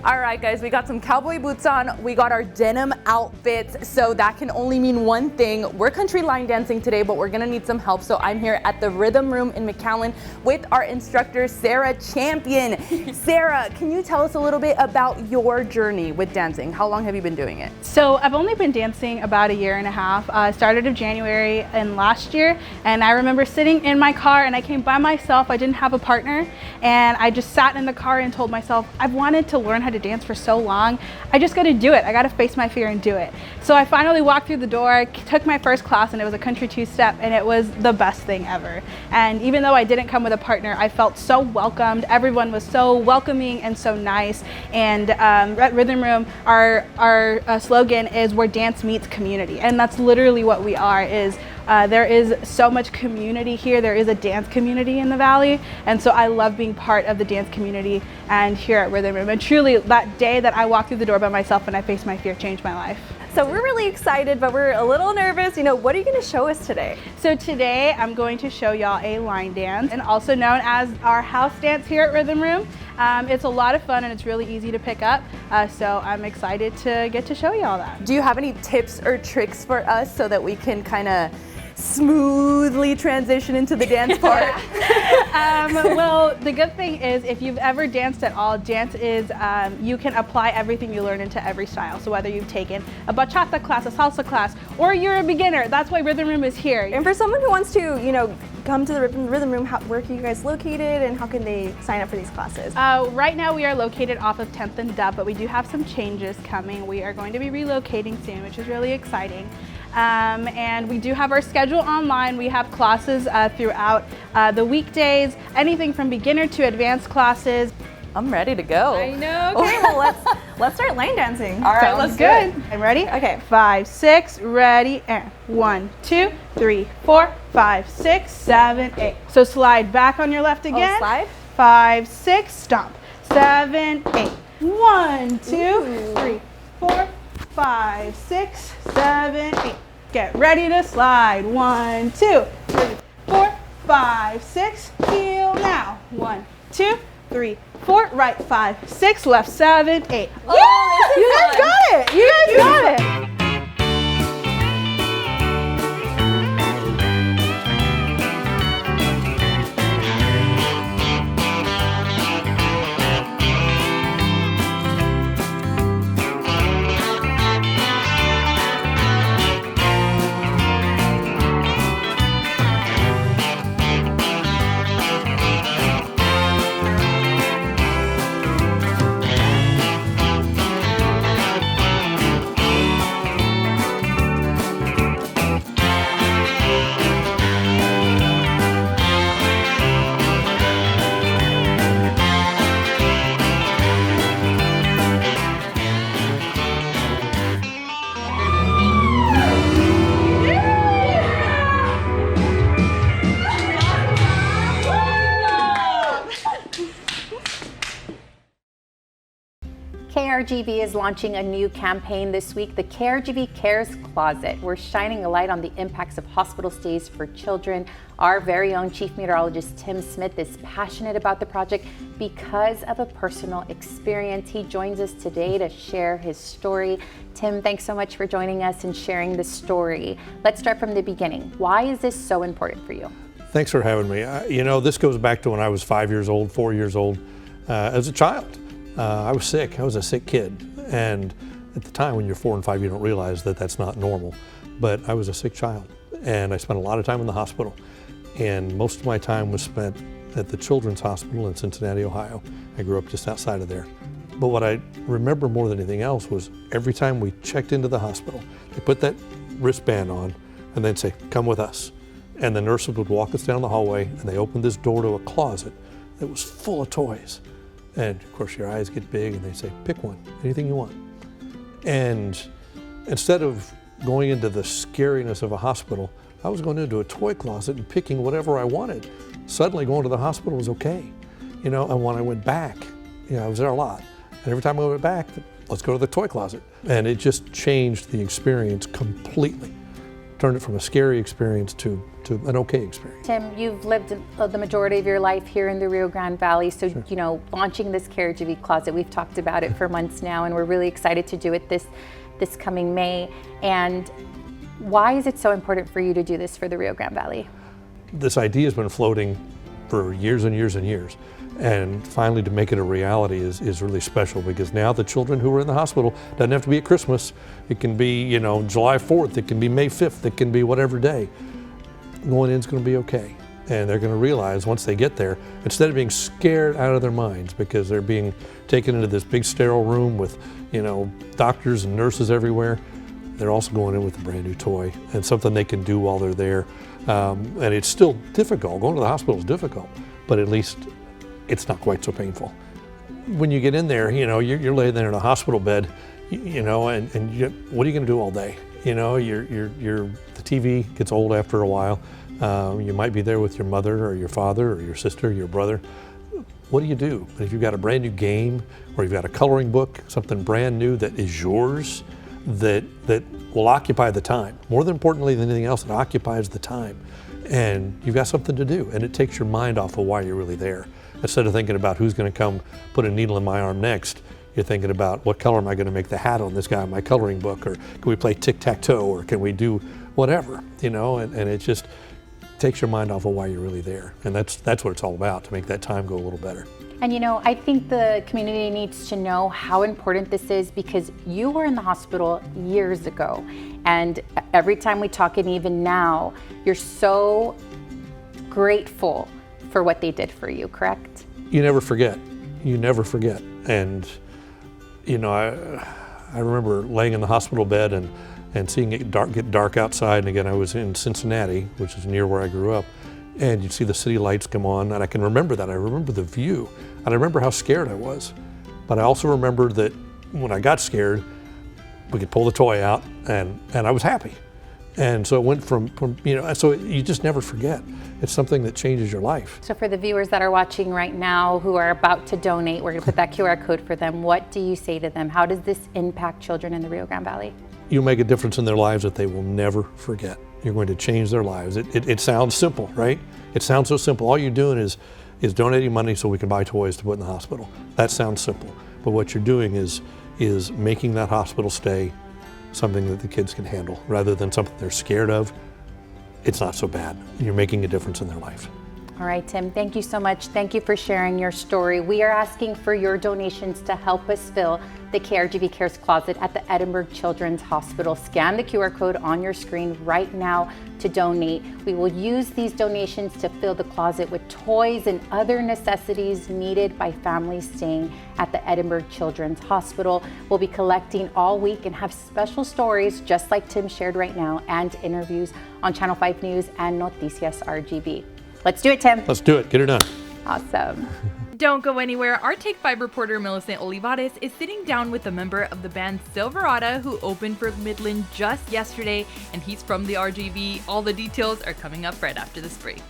All right, guys, we got some cowboy boots on. We got our denim outfits. So that can only mean one thing. We're country line dancing today, but we're gonna need some help. So I'm here at the Rhythm Room in McAllen with our instructor, Sarah Champion. Sarah, can you tell us a little bit about your journey with dancing? How long have you been doing it? So I've only been dancing about a year and a half. Started in January and last year, and I remember sitting in my car and I came by myself. I didn't have a partner, and I just sat in the car and told myself, I've wanted to learn how to dance for so long. I just gotta do it. I gotta face my fear and do it. So I finally walked through the door, took my first class, and it was a country two-step, and it was the best thing ever. And even though I didn't come with a partner, I felt so welcomed. Everyone was so welcoming and so nice. And at Rhythm Room, our slogan is where dance meets community, and that's literally what we are. There is so much community here. There is a dance community in the Valley, and so I love being part of the dance community and here at Rhythm Room. And truly, that day that I walked through the door by myself and I faced my fear changed my life. So we're really excited, but we're a little nervous. What are you going to show us today? So today I'm going to show y'all a line dance, and also known as our house dance here at Rhythm Room. It's a lot of fun and it's really easy to pick up, so I'm excited to get to show y'all that. Do you have any tips or tricks for us so that we can kind of smoothly transition into the dance part? Well, the good thing is if you've ever danced at all, dance is, you can apply everything you learn into every style. So whether you've taken a bachata class, a salsa class, or you're a beginner, that's why Rhythm Room is here. And for someone who wants to, come to the Rhythm Room, where are you guys located and how can they sign up for these classes? Right now we are located off of 10th and Dub, but we do have some changes coming. We are going to be relocating soon, which is really exciting. And we do have our schedule online. We have classes throughout the weekdays, anything from beginner to advanced classes. I'm ready to go. I know. Okay, well let's start line dancing. All right, let's do it. I'm ready? Okay. 5, 6, ready, and 1, 2, 3, 4, 5, 6, 7, 8. So slide back on your left again. Oh, slide. 5, 6, stomp. 7, 8. 1, 2, 3, 4, 5, 6, 7, 8. Get ready to slide. 1, 2, 3, 4, 5, 6. Heel now. 1, 2, 3, 4. Right. 5, 6. Left. 7, 8. Oh, You guys got it. You guys got it. KRGV is launching a new campaign this week, the KRGV Cares Closet. We're shining a light on the impacts of hospital stays for children. Our very own Chief Meteorologist Tim Smith is passionate about the project because of a personal experience. He joins us today to share his story. Tim, thanks so much for joining us and sharing the story. Let's start from the beginning. Why is this so important for you? Thanks for having me. This goes back to when I was 5 years old, 4 years old, as a child. I was sick. I was a sick kid. And at the time when you're 4 and 5, you don't realize that that's not normal. But I was a sick child, and I spent a lot of time in the hospital. And most of my time was spent at the Children's Hospital in Cincinnati, Ohio. I grew up just outside of there. But what I remember more than anything else was every time we checked into the hospital, they put that wristband on and they'd say, "Come with us." And the nurses would walk us down the hallway, and they opened this door to a closet that was full of toys. And of course your eyes get big and they say, "Pick one, anything you want." And instead of going into the scariness of a hospital, I was going into a toy closet and picking whatever I wanted. Suddenly going to the hospital was okay. And when I went back, I was there a lot. And every time I went back, let's go to the toy closet. And it just changed the experience completely. turn it from a scary experience to an okay experience. Tim, you've lived the majority of your life here in the Rio Grande Valley, so Sure. you know, launching this CareGV closet, we've talked about it for months now, and we're really excited to do it this coming May. And why is it so important for you to do this for the Rio Grande Valley? This idea has been floating for years and years and years. And finally to make it a reality is really special, because now the children who are in the hospital, doesn't have to be at Christmas. It can be, you know, July 4th, it can be May 5th, it can be whatever day. Going in is going to be okay. And they're going to realize once they get there, instead of being scared out of their minds because they're being taken into this big sterile room with, you know, doctors and nurses everywhere, they're also going in with a brand new toy and something they can do while they're there. And it's still difficult. Going to the hospital is difficult, but at least it's not quite so painful. When you get in there, you know, you're laying there in a hospital bed, you know, and what are you going to do all day? You know, the TV gets old after a while. You might be there with your mother or your father or your sister or your brother. What do you do? If you've got a brand new game, or you've got a coloring book, something brand new that is yours, that will occupy the time. More than importantly than anything else, it occupies the time. And you've got something to do, and it takes your mind off of why you're really there. Instead of thinking about who's going to come put a needle in my arm next, you're thinking about what color am I going to make the hat on this guy in my coloring book, or can we play tic-tac-toe, or can we do whatever, you know, and it just takes your mind off of why you're really there. And that's what it's all about, to make that time go a little better. And you know, I think the community needs to know how important this is, because you were in the hospital years ago, and every time we talk, and even now, you're so grateful for what they did for you, correct? You never forget. You never forget. And you know, I remember laying in the hospital bed and seeing it get dark outside. And again, I was in Cincinnati, which is near where I grew up, and you'd see the city lights come on, and I can remember that. I remember the view, and I remember how scared I was. But I also remember that when I got scared, we could pull the toy out, and I was happy. And so it went from you know, so you just never forget. It's something that changes your life. So for the viewers that are watching right now who are about to donate, we're going to put that QR code for them. What do you say to them? How does this impact children in the Rio Grande Valley? You'll make a difference in their lives that they will never forget. You're going to change their lives. It sounds simple, right? It sounds so simple. All you're doing is donating money so we can buy toys to put in the hospital. That sounds simple. But what you're doing is making that hospital stay something that the kids can handle, rather than something they're scared of. It's not so bad. You're making a difference in their life. All right, Tim, thank you so much. Thank you for sharing your story. We are asking for your donations to help us fill the CareGV Cares Closet at the Edinburgh Children's Hospital. Scan the QR code on your screen right now to donate. We will use these donations to fill the closet with toys and other necessities needed by families staying at the Edinburgh Children's Hospital. We'll be collecting all week and have special stories just like Tim shared right now, and interviews on Channel 5 News and Noticias RGV. Let's do it, Tim. Let's do it. Get her done. Awesome. Don't go anywhere. Our Take 5 reporter Millicent Olivares is sitting down with a member of the band Silverado, who opened for Midland just yesterday, and he's from the RGV. All the details are coming up right after this break.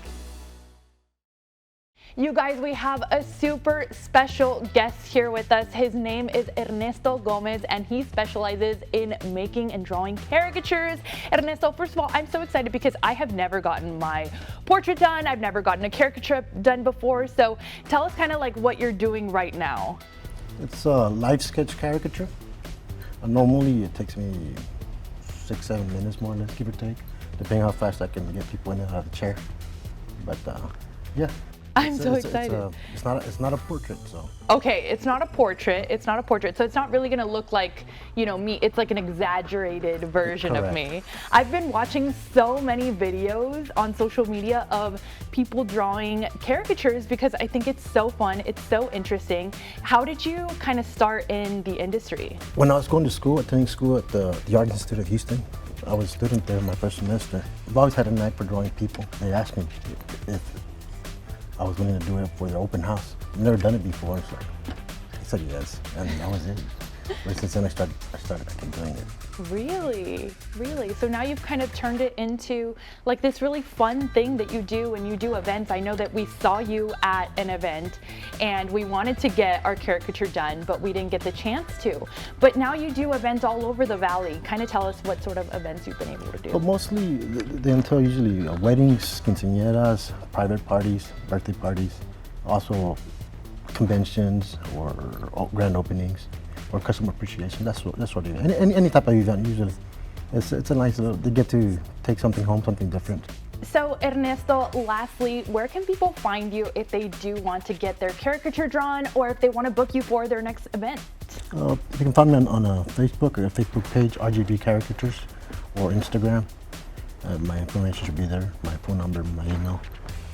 You guys, we have a super special guest here with us. His name is Ernesto Gomez, and he specializes in making and drawing caricatures. Ernesto, first of all, I'm so excited because I have never gotten my portrait done. I've never gotten a caricature done before. So tell us kind of like what you're doing right now. It's a live sketch caricature. Normally it takes me 6-7 minutes more or less, give or take, depending how fast I can get people in and out of the chair. But yeah. I'm so excited. It's not a portrait, so. Okay, it's not a portrait. It's not a portrait. So it's not really gonna look like, you know, me. It's like an exaggerated version of me. I've been watching so many videos on social media of people drawing caricatures because I think it's so fun. It's so interesting. How did you kind of start in the industry? When I was going to school, attending school at the Art Institute of Houston, I was a student there my first semester. I've always had a knack for drawing people. They asked me if I was willing to do it for their open house. I've never done it before, so I said yes, and that was it. Ever since then, I started back doing it. Really? So now you've kind of turned it into like this really fun thing that you do when you do events. I know that we saw you at an event and we wanted to get our caricature done, but we didn't get the chance to. But now you do events all over the valley. Kind of tell us what sort of events you've been able to do. But mostly, they entail usually weddings, quinceañeras, private parties, birthday parties, also conventions or grand openings or customer appreciation. That's what it is. Any type of event usually. It's a nice little, they get to take something home, something different. So Ernesto, lastly, where can people find you if they do want to get their caricature drawn or if they want to book you for their next event? You can find me on a Facebook or a Facebook page, RGV Caricatures, or Instagram. My information should be there, my phone number, my email.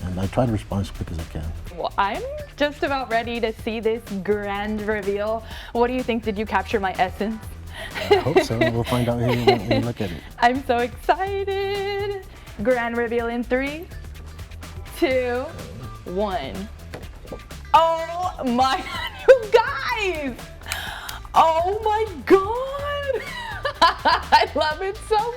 And I try to respond as quick as I can. Well, I'm just about ready to see this grand reveal. What do you think? Did you capture my essence? I hope so. We'll find out here when you look at it. I'm so excited. Grand reveal in 3, 2, 1. Oh my, you guys! Oh my God! I love it so much!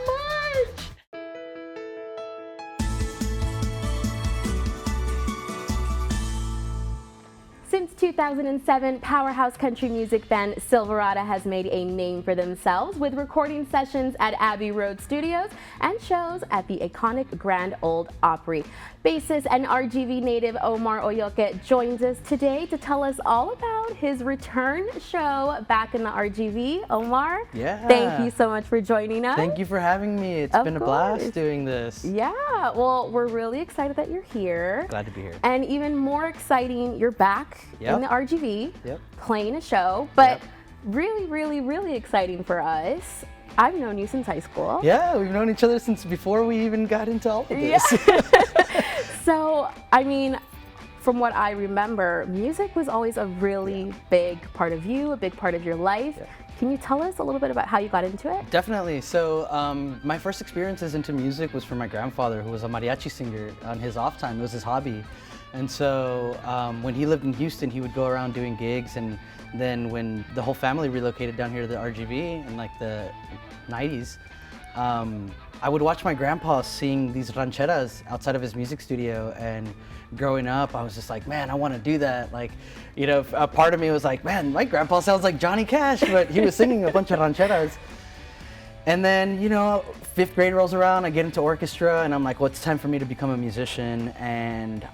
Since 2007, powerhouse country music band Silverado has made a name for themselves with recording sessions at Abbey Road Studios and shows at the iconic Grand Ole Opry. Bassist and RGV native Omar Oyoke joins us today to tell us all about his return show back in the RGV. Omar, Yeah. thank you so much for joining us. Thank you for having me. It's Of been a course. blast doing this. Yeah, well, we're really excited that you're here. Glad to be here. And even more exciting, you're back Yep. in the RGV, Yep. playing a show. But Yep. really, really, really exciting for us. I've known you since high school. Yeah, we've known each other since before we even got into all of this. So, I mean, from what I remember, music was always a really big part of you, a big part of your life. Yeah. Can you tell us a little bit about how you got into it? Definitely. So my first experiences into music was from my grandfather, who was a mariachi singer on his off time. It was his hobby. And so when he lived in Houston, he would go around doing gigs. And then when the whole family relocated down here to the RGV in like the 90s, I would watch my grandpa sing these rancheras outside of his music studio. And growing up, I was just like, man, I want to do that. Like, you know, a part of me was like, man, my grandpa sounds like Johnny Cash, but he was singing a bunch of rancheras. And then, you know, 5th grade rolls around, I get into orchestra, and I'm like, well, it's time for me to become a musician. And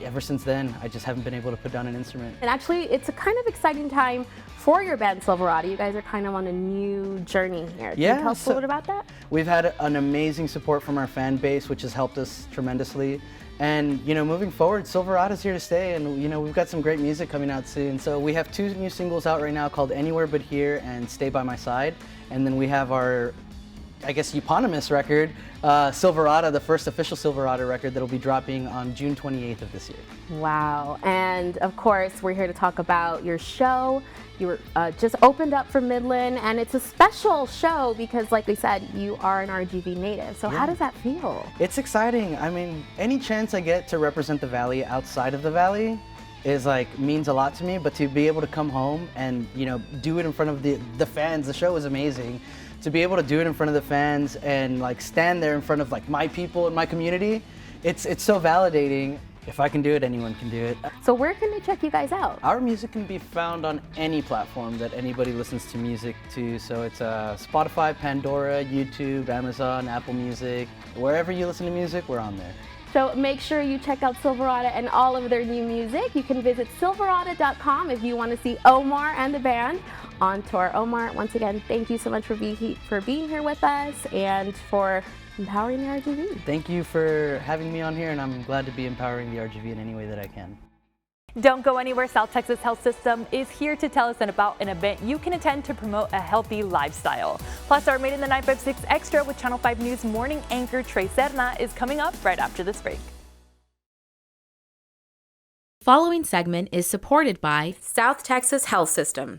ever since then, I just haven't been able to put down an instrument. And actually, it's a kind of exciting time for your band Silverado. You guys are kind of on a new journey here. Can you tell us a little bit about that? We've had an amazing support from our fan base, which has helped us tremendously. And, you know, moving forward, Silverado's here to stay, and, you know, we've got some great music coming out soon. So we have 2 new singles out right now called Anywhere But Here and Stay By My Side. And then we have our, I guess, eponymous record, Silverado, the first official Silverado record that'll be dropping on June 28th of this year. Wow. And of course, we're here to talk about your show. You were just opened up for Midland, and it's a special show because, like we said, you are an RGV native. So how does that feel? It's exciting. I mean, any chance I get to represent the Valley outside of the Valley is like, means a lot to me, but to be able to come home and, you know, do it in front of the fans, the show is amazing. To be able to do it in front of the fans and like stand there in front of like my people and my community, it's so validating. If I can do it, anyone can do it. So where can they check you guys out? Our music can be found on any platform that anybody listens to music to. So it's Spotify, Pandora, YouTube, Amazon, Apple Music. Wherever you listen to music, we're on there. So make sure you check out Silverado and all of their new music. You can visit silverado.com if you want to see Omar and the band on tour. Omar, once again, thank you so much for being here with us and for empowering the RGV. Thank you for having me on here, and I'm glad to be empowering the RGV in any way that I can. Don't go anywhere. South Texas Health System is here to tell us about an event you can attend to promote a healthy lifestyle. Plus, our Made in the 956 Extra with Channel 5 News morning anchor Trey Serna is coming up right after this break. Following segment is supported by South Texas Health System.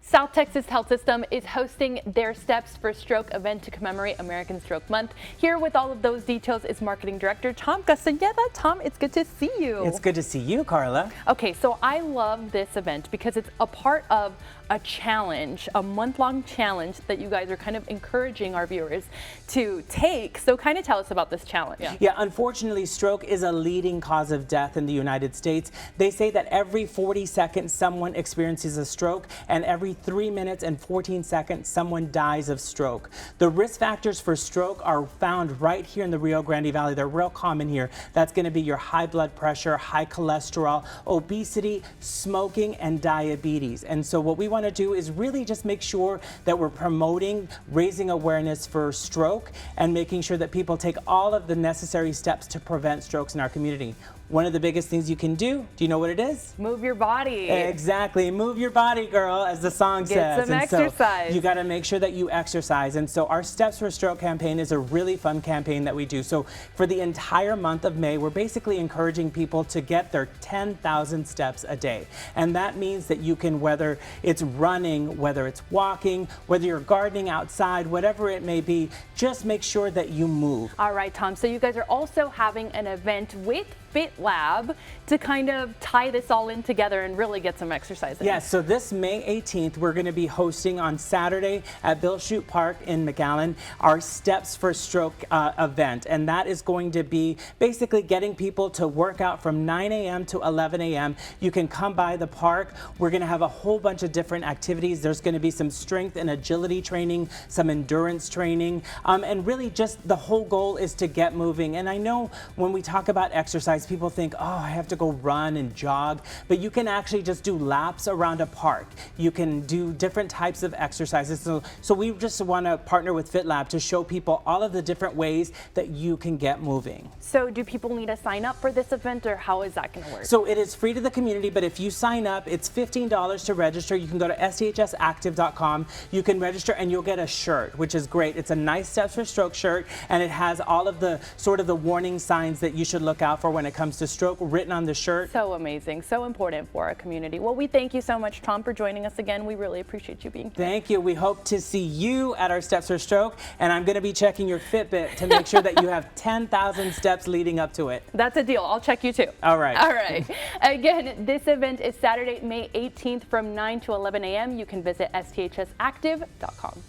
South Texas Health System is hosting their Steps for Stroke event to commemorate American Stroke Month. Here with all of those details is Marketing Director Tom Castañeda. Tom, it's good to see you. It's good to see you, Carla. Okay, so I love this event because it's a part of a challenge, a month-long challenge that you guys are kind of encouraging our viewers to take. So kind of tell us about this challenge. Yeah, unfortunately, stroke is a leading cause of death in the United States. They say that every 40 seconds someone experiences a stroke, and every 3 minutes and 14 seconds someone dies of stroke. The risk factors for stroke are found right here in the Rio Grande Valley. They're real common here. That's going to be your high blood pressure, high cholesterol, obesity, smoking, and diabetes. And so what we want to do is really just make sure that we're promoting, raising awareness for stroke, and making sure that people take all of the necessary steps to prevent strokes in our community. One of the biggest things you can do you know what it is? Move your body. Exactly. Move your body, girl, as the song says. Get some exercise. So you got to make sure that you exercise. And so our Steps for Stroke campaign is a really fun campaign that we do. So for the entire month of May, we're basically encouraging people to get their 10,000 steps a day. And that means that you can, whether it's running, whether it's walking, whether you're gardening outside, whatever it may be, just make sure that you move. All right, Tom. So you guys are also having an event with FitLab to kind of tie this all in together and really get some exercise in. Yes, so this May 18th, we're going to be hosting on Saturday at Bill Shute Park in McAllen our Steps for Stroke event. And that is going to be basically getting people to work out from 9 a.m. to 11 a.m. You can come by the park. We're going to have a whole bunch of different activities. There's going to be some strength and agility training, some endurance training, and really just the whole goal is to get moving. And I know when we talk about exercise, people think, oh, I have to go run and jog, but you can actually just do laps around a park. You can do different types of exercises. So we just want to partner with FitLab to show people all of the different ways that you can get moving. So do people need to sign up for this event, or how is that going to work? So it is free to the community, but if you sign up, it's $15 to register. You can go to sthsactive.com. You can register and you'll get a shirt, which is great. It's a nice Steps for Stroke shirt, and it has all of the sort of the warning signs that you should look out for when it comes to stroke written on the shirt. So amazing, so important for our community. Well, we thank you so much, Tom, for joining us again. We really appreciate you being here. Thank you. We hope to see you at our Steps for Stroke, and I'm going to be checking your Fitbit to make sure that you have 10,000 steps leading up to it. That's a deal. I'll check you too. All right. All right. Again, this event is Saturday, May 18th from 9 to 11 a.m. You can visit sthsactive.com.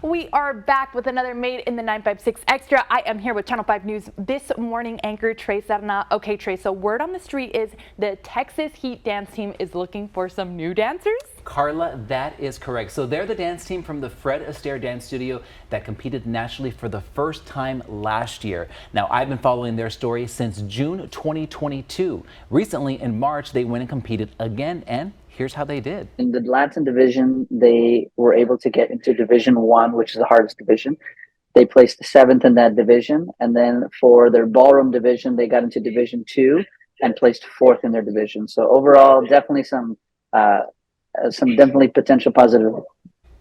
We are back with another Made in the 956 Extra. I am here with Channel 5 News This Morning anchor Trey Serna. Okay, Trey, so word on the street is the Texas Heat dance team is looking for some new dancers? Carla, that is correct. So they're the dance team from the Fred Astaire Dance Studio that competed nationally for the first time last year. Now, I've been following their story since June 2022. Recently, in March, they went and competed again, and here's how they did. In the Latin division, they were able to get into Division 1, which is the hardest division. They placed 7th in that division. And then for their ballroom division, they got into Division 2 and placed 4th in their division. So overall, definitely some definitely potential positive.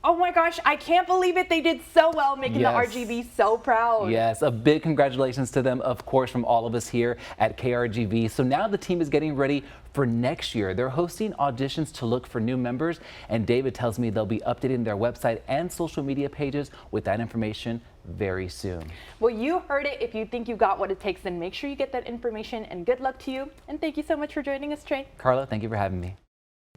Oh my gosh, I can't believe it. They did so well, making the RGV so proud. Yes, a big congratulations to them, of course, from all of us here at KRGV. So now the team is getting ready for next year. They're hosting auditions to look for new members, and David tells me they'll be updating their website and social media pages with that information very soon. Well, you heard it. If you think you got what it takes, then make sure you get that information, and good luck to you. And thank you so much for joining us, Trey. Carla, thank you for having me.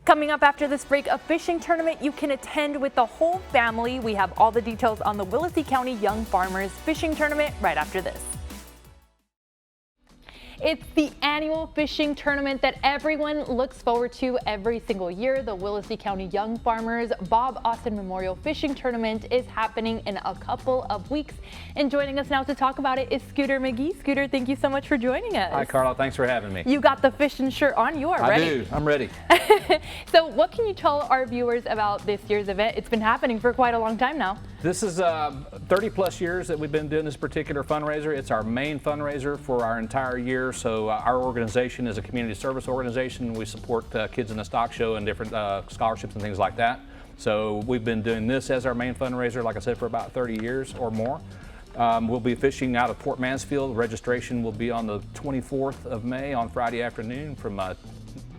Coming up after this break, a fishing tournament you can attend with the whole family. We have all the details on the Willacy County Young Farmers Fishing Tournament right after this. It's the annual fishing tournament that everyone looks forward to every single year. The Willacy County Young Farmers Bob Austin Memorial Fishing Tournament is happening in a couple of weeks. And joining us now to talk about it is Scooter McGee. Scooter, thank you so much for joining us. Hi, Carla. Thanks for having me. You got the fishing shirt on. You are ready. I do. I'm ready. So what can you tell our viewers about this year's event? It's been happening for quite a long time now. This is 30 plus years that we've been doing this particular fundraiser. It's our main fundraiser for our entire year. So our organization is a community service organization. We support Kids in the Stock Show and different scholarships and things like that. So we've been doing this as our main fundraiser, like I said, for about 30 years or more. We'll be fishing out of Port Mansfield. Registration will be on the 24th of May on Friday afternoon from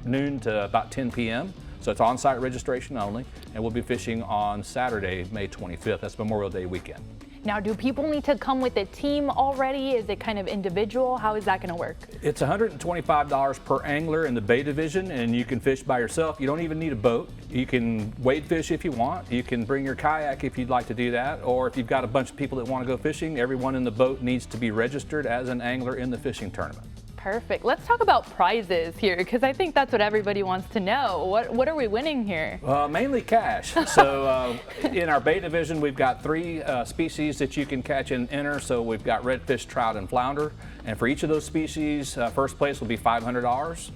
noon to about 10 p.m. So it's on-site registration only, and we'll be fishing on Saturday, May 25th. That's Memorial Day weekend. Now, do people need to come with a team already? Is it kind of individual? How is that going to work? It's $125 per angler in the Bay Division, and you can fish by yourself. You don't even need a boat. You can wade fish if you want. You can bring your kayak if you'd like to do that. Or if you've got a bunch of people that want to go fishing, everyone in the boat needs to be registered as an angler in the fishing tournament. Perfect. Let's talk about prizes here, because I think that's what everybody wants to know. What are we winning here? Mainly cash. So in our Bay Division, we've got 3 species that you can catch and enter. So we've got redfish, trout, and flounder. And for each of those species, first place will be $500.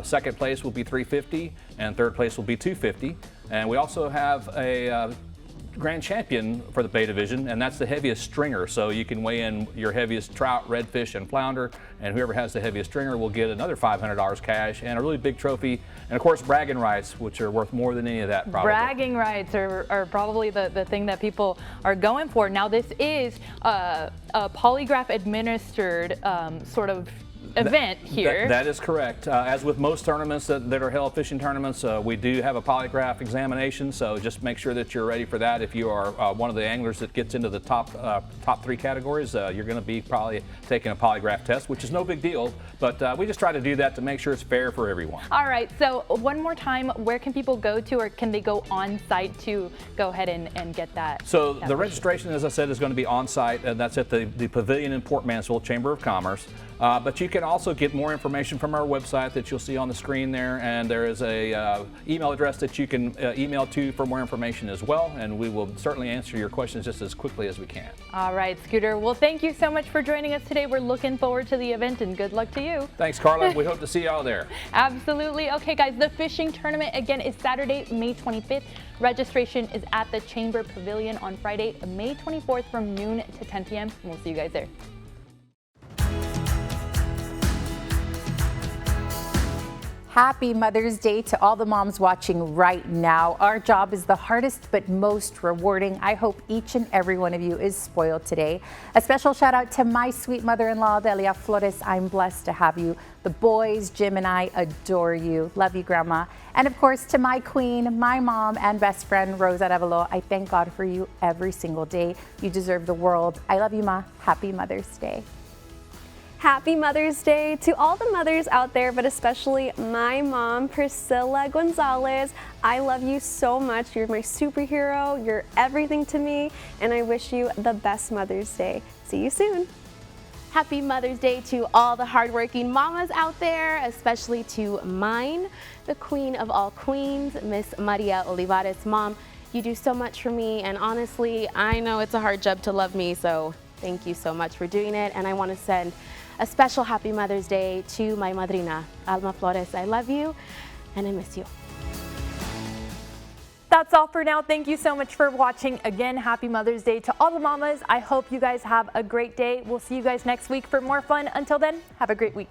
Second place will be $350, and third place will be $250. And we also have a grand champion for the Bay Division, and that's the heaviest stringer. So you can weigh in your heaviest trout, redfish, and flounder, and whoever has the heaviest stringer will get another $500 cash and a really big trophy, and of course bragging rights, which are worth more than any of that probably. Bragging rights are probably the thing that people are going for. Now, this is a polygraph administered sort of event here. That is correct. As with most tournaments that are held, fishing tournaments, we do have a polygraph examination, so just make sure that you're ready for that. If you are one of the anglers that gets into the top 3 categories, you're going to be probably taking a polygraph test, which is no big deal, but we just try to do that to make sure it's fair for everyone. All right, so one more time, where can people go to, or can they go on site to go ahead and get that? So the registration, as I said, is going to be on site, and that's at the Pavilion in Port Mansfield, Chamber of Commerce. But you can also get more information from our website that you'll see on the screen there, and there is a email address that you can email to for more information as well, and we will certainly answer your questions just as quickly as we can. All right, Scooter. Well, thank you so much for joining us today. We're looking forward to the event, and good luck to you. Thanks, Carla. We hope to see y'all there. Absolutely. Okay, guys, the fishing tournament, again, is Saturday, May 25th. Registration is at the Chamber Pavilion on Friday, May 24th from noon to 10 p.m. And we'll see you guys there. Happy Mother's Day to all the moms watching right now. Our job is the hardest but most rewarding. I hope each and every one of you is spoiled today. A special shout out to my sweet mother-in-law, Delia Flores. I'm blessed to have you. The boys, Jim and I, adore you. Love you, Grandma. And of course, to my queen, my mom and best friend, Rosa Arevalo. I thank God for you every single day. You deserve the world. I love you, Ma. Happy Mother's Day. Happy Mother's Day to all the mothers out there, but especially my mom, Priscilla Gonzalez. I love you so much. You're my superhero. You're everything to me, and I wish you the best Mother's Day. See you soon. Happy Mother's Day to all the hardworking mamas out there, especially to mine, the queen of all queens, Miss Maria Olivares. Mom, you do so much for me, and honestly, I know it's a hard job to love me, so thank you so much for doing it. And I want to send a special Happy Mother's Day to my madrina, Alma Flores. I love you, and I miss you. That's all for now. Thank you so much for watching. Again, Happy Mother's Day to all the mamas. I hope you guys have a great day. We'll see you guys next week for more fun. Until then, have a great week.